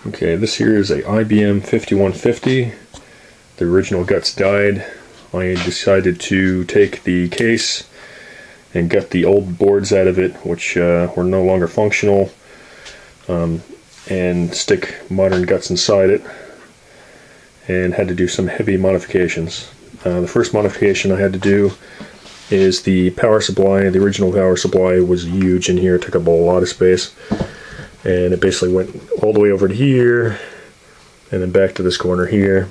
Okay, this here is a IBM 5150. The original guts died. I decided to take the case and gut the old boards out of it, which were no longer functional, and stick modern guts inside it, and had to do some heavy modifications. The first modification I had to do is the power supply. The original power supply was huge in here, it took up a lot of space, and it basically went all the way over to here and then back to this corner here.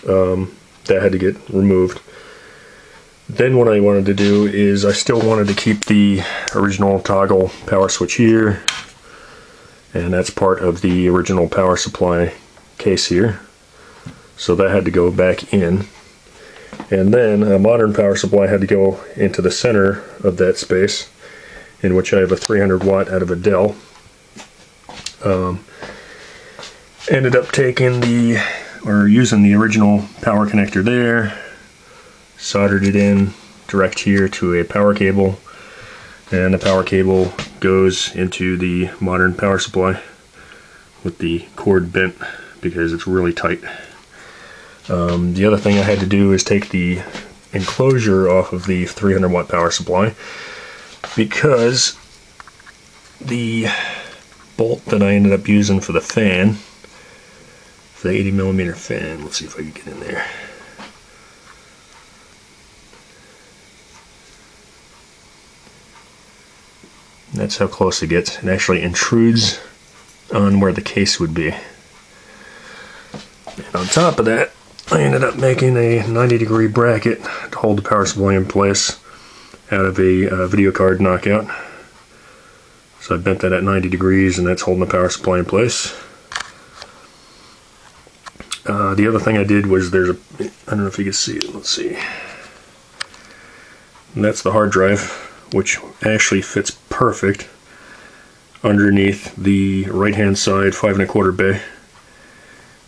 That had to get removed. Then what I wanted to do is I still wanted to keep the original toggle power switch here, and that's part of the original power supply case here, so that had to go back in. And then a modern power supply had to go into the center of that space, in which I have a 300 watt out of a Dell. Ended up taking using the original power connector there, soldered it in direct here to a power cable, and the power cable goes into the modern power supply with the cord bent because it's really tight. The other thing I had to do is take the enclosure off of the 300 watt power supply, because the bolt that I ended up using for the fan, for the 80 millimeter fan, let's see if I can get in there. That's how close it gets. It actually intrudes on where the case would be. And on top of that, I ended up making a 90-degree bracket to hold the power supply in place out of a video card knockout. So I bent that at 90 degrees, and that's holding the power supply in place. The other thing I did was I don't know if you can see it, let's see. And that's the hard drive, which actually fits perfect underneath the right hand side 5 1/4 bay.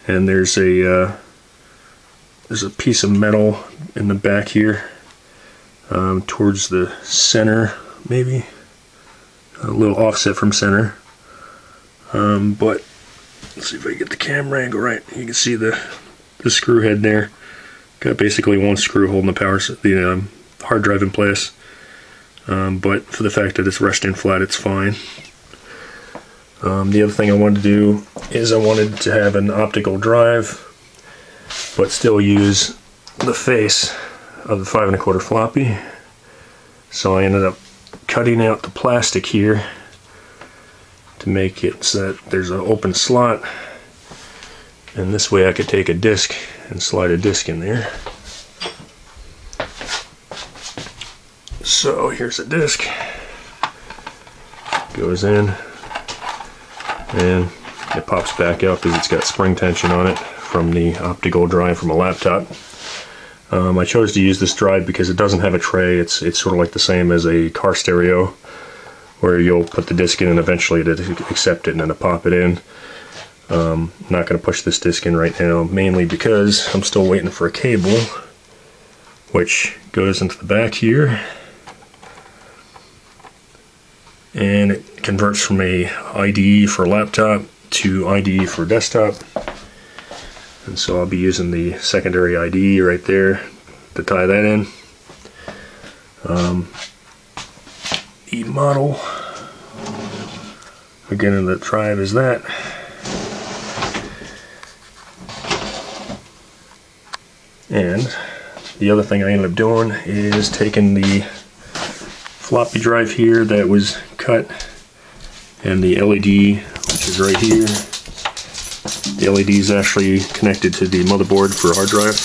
And there's a piece of metal in the back here, towards the center, maybe a little offset from center, but let's see if I can get the camera angle right. You can see the screw head there. Got basically one screw holding the hard drive in place, but for the fact that it's resting flat, it's fine. The other thing I wanted to do is I wanted to have an optical drive, but still use the face of the 5 1/4 floppy. So I ended up cutting out the plastic here to make it so that there's an open slot, and this way I could take a disc and slide a disc in there. So here's a disc, goes in, and it pops back out because it's got spring tension on it from the optical drive from a laptop. I chose to use this drive because it doesn't have a tray. It's sort of like the same as a car stereo, where you'll put the disc in and eventually to accept it and then to pop it in. I'm not going to push this disc in right now, mainly because I'm still waiting for a cable, which goes into the back here, and it converts from a IDE for laptop to IDE for desktop. And so I'll be using the secondary IDE right there to tie that in. The model, again, in the drive is that. And the other thing I ended up doing is taking the floppy drive here that was cut, and the LED, which is right here. The LED is actually connected to the motherboard for a hard drive.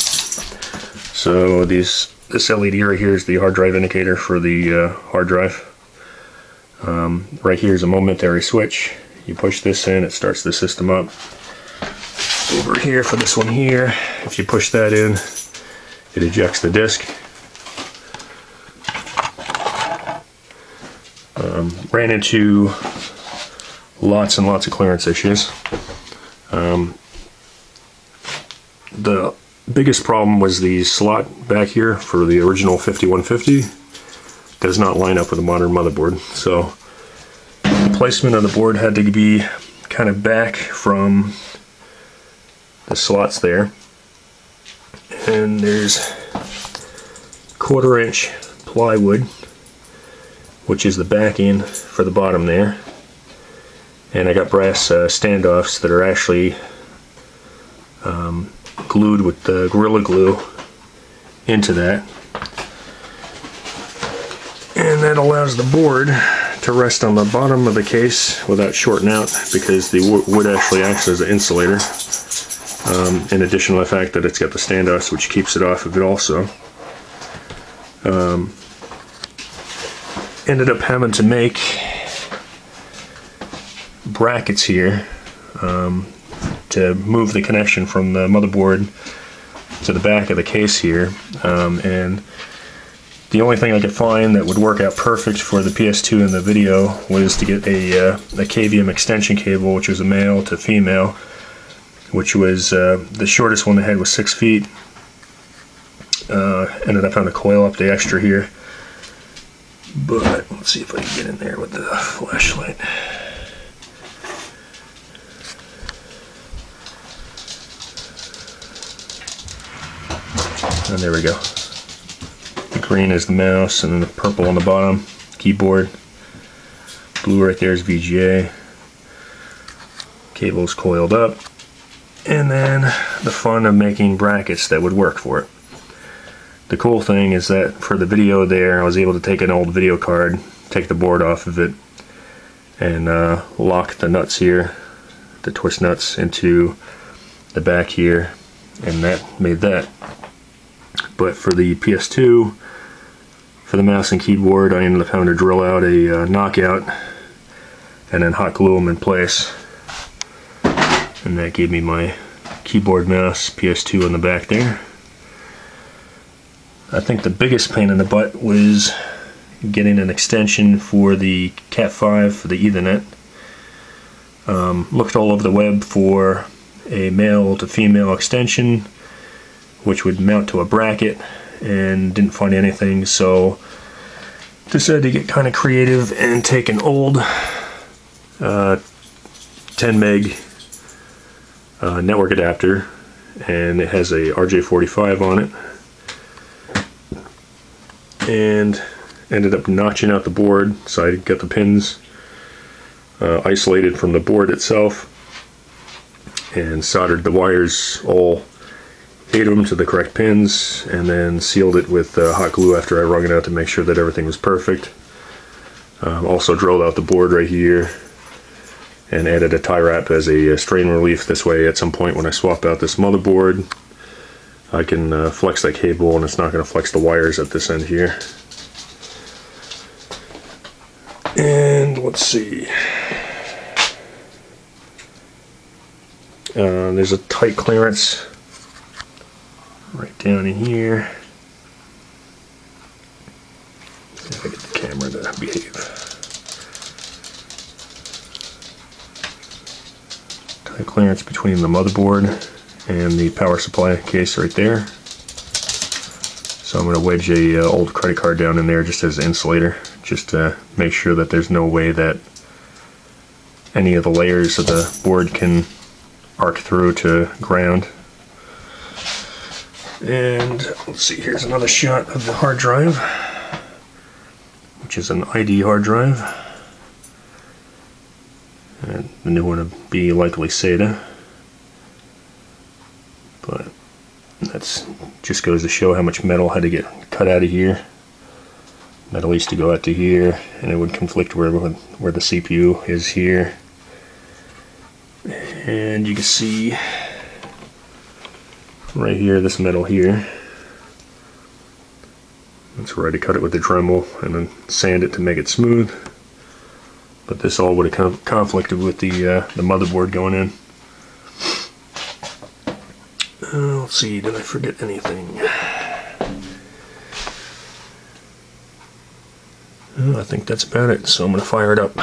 So this LED right here is the hard drive indicator for the hard drive. Right here is a momentary switch. You push this in, it starts the system up. Over here for this one here, if you push that in, it ejects the disk. Ran into lots and lots of clearance issues. The biggest problem was the slot back here for the original 5150 does not line up with a modern motherboard. So the placement of the board had to be kind of back from the slots there, and there's 1/4" plywood, which is the backing for the bottom there, and I got brass standoffs that are actually glued with the Gorilla Glue into that, and that allows the board to rest on the bottom of the case without shorting out, because the wood actually acts as an insulator, in addition to the fact that it's got the standoffs which keeps it off of it also. Ended up having to make brackets here to move the connection from the motherboard to the back of the case here, and the only thing I could find that would work out perfect for the PS2 in the video was to get a KVM extension cable, which was a male to female, which was the shortest one they had was 6 feet. Ended up having to coil up the extra here, but let's see if I can get in there with the flashlight. And there we go. The green is the mouse, and then the purple on the bottom, keyboard. Blue right there is VGA. Cable's coiled up. And then the fun of making brackets that would work for it. The cool thing is that for the video there, I was able to take an old video card, take the board off of it, and lock the nuts here, the twist nuts, into the back here, and that made that. But for the PS2, for the mouse and keyboard, I ended up having to drill out a knockout and then hot glue them in place. And that gave me my keyboard, mouse, PS2 on the back there. I think the biggest pain in the butt was getting an extension for the Cat5 for the Ethernet. Looked all over the web for a male to female extension which would mount to a bracket, and didn't find anything, so decided to get kind of creative and take an old 10 meg network adapter, and it has a RJ45 on it, and ended up notching out the board so I got the pins isolated from the board itself, and soldered the wires, all 8 of them, to the correct pins, and then sealed it with hot glue after I wrung it out to make sure that everything was perfect. Also drilled out the board right here and added a tie wrap as a strain relief. This way at some point when I swap out this motherboard, I can flex that cable and it's not going to flex the wires at this end here. And let's see, there's a tight clearance right down in here. See if I get the camera to behave. Tight clearance between the motherboard and the power supply case right there. So I'm going to wedge a old credit card down in there just as an insulator, just to make sure that there's no way that any of the layers of the board can arc through to ground. And let's see, here's another shot of the hard drive, which is an ID hard drive, and the new one would be likely SATA, but that's just goes to show how much metal had to get cut out of here. Metal used to go out to here, and it would conflict where the CPU is here, and you can see right here, this metal here, that's where I had to cut it with the Dremel and then sand it to make it smooth. But this all would have conflicted with the motherboard going in. Let's see, did I forget anything? I think that's about it, so I'm going to fire it up.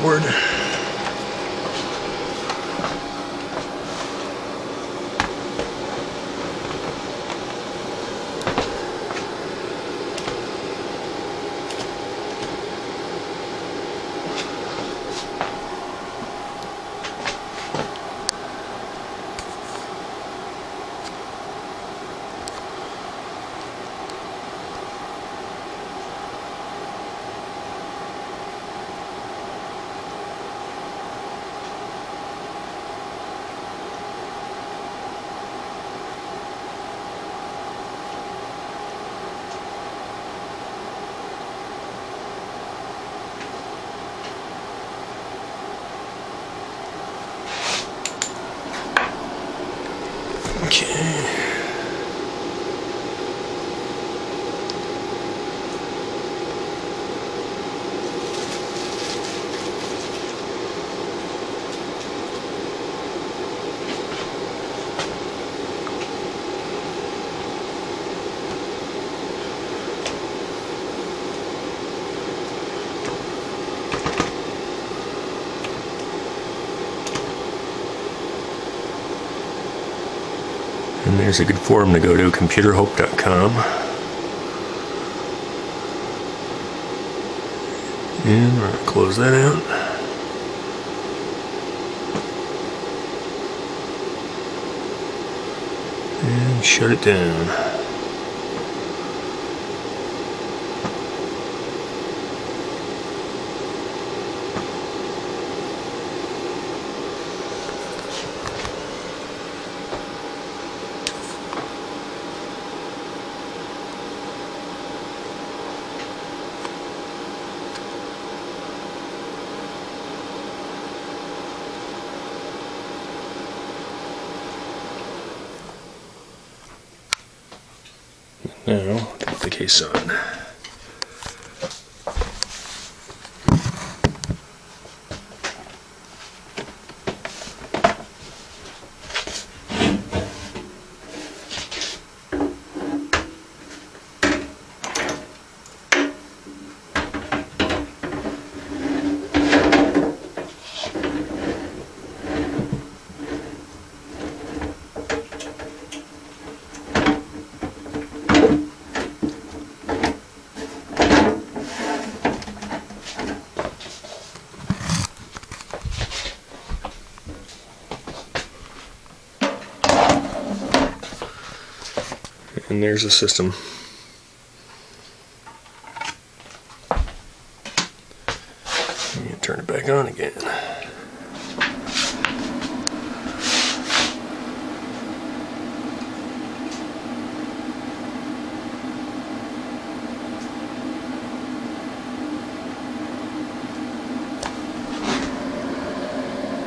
motherboard. Okay. And there's a good forum to go to, computerhope.com. And we're going to close that out. And shut it down. Now, put the case on. And there's the system. Let me turn it back on again.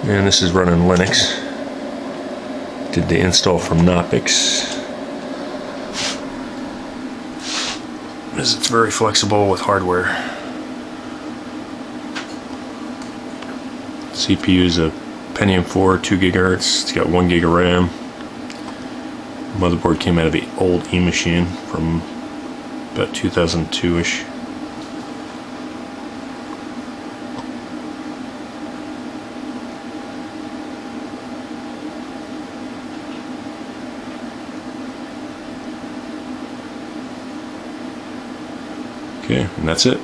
And this is running Linux. Did the install from Knoppix. It's very flexible with hardware. CPU is a Pentium 4, 2 gigahertz. It's got 1 gig of RAM. Motherboard came out of the old E-machine from about 2002-ish. Okay, and that's it.